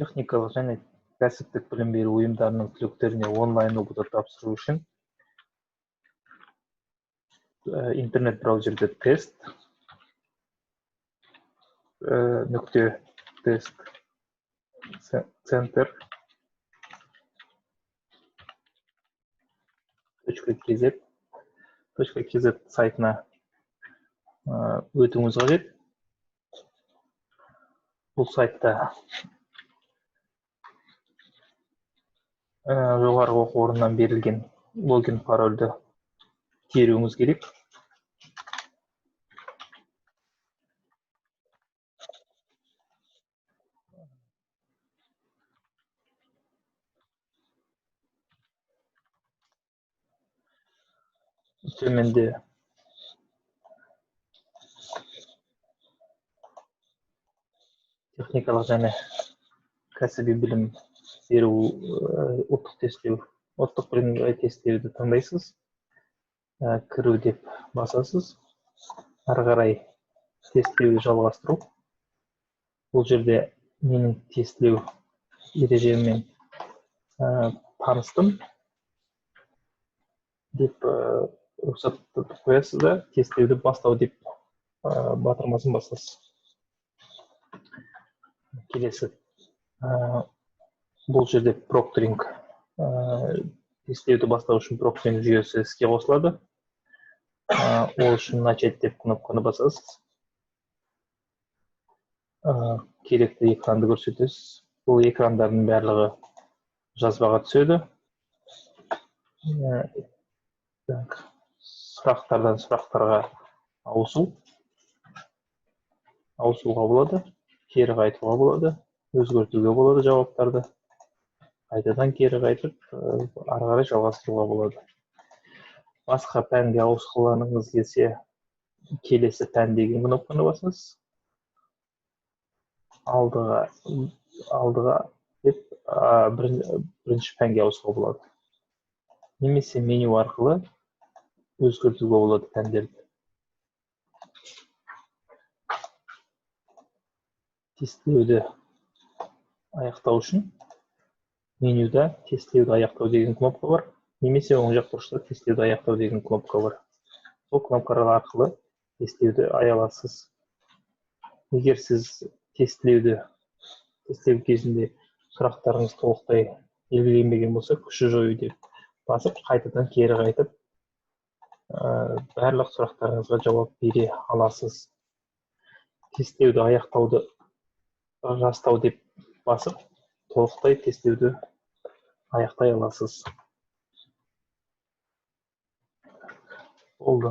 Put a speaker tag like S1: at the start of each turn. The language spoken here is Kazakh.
S1: Техникалық және кәсіптік білім беру ұйымдарының түлектеріне онлайн оқуды тапсыру үшін интернет браузерде тест нүкте тест центр .kz сайтына өтуіңіз қажет. Бұл сайтта жоғарғы оқу орнынан берілген логин парольді теруіңіз керек. Төменде техникалық және кәсіби білім беру ұлттық бірыңғай тестілеуді таңдайсыз. Кіру деп басасыз. Ары қарай тестілеуді жалғастыру. Бұл жерде менің тестілеу ережеммен таныстым деп рұқсат қоясыз да, тестілеуді бастау деп батырмасын басасыз. Келесі, бұл жерде прокторинг, тестілеуді бастау үшін прокторинг жүйесі іске қосылады. Ол үшін начать деп кнопканы басасыз. Керекті экранды көрсетесіз. Бұл экрандардың барлығы жазбаға түседі. Сұрақтардан сұрақтарға ауысуға болады, кері қайтуға болады, өзгертуге болады жауаптарды. Қайтадан кері қайтып, ары қарай жалғастыруға болады. Басқа пәнге ауысқыларыңыз келсе, келесі пән деген кнопканы басасыз. Алдыға деп бірінші пәнге ауысуға болады. Немесе меню арқылы өзгертуге болады пәндерді. Тестілеуді аяқтау үшін менюда тестілеуді аяқтау деген кнопка бар. Немесе оң жақ бұрышта тестілеуді аяқтау деген кнопка бар. Сол кнопкалар арқылы тестілеуді аяй аласыз. Егер сіз тестілеу кезінде сұрақтарыңыз толықтай белгіленбеген болса, күші жою деп басып, қайтадан кері қайтып, барлық сұрақтарыңызға жауап бере аласыз. Тестілеуді аяқтауды растау деп басып, толықтай тестілеуді аяқтай аласыз. Болды.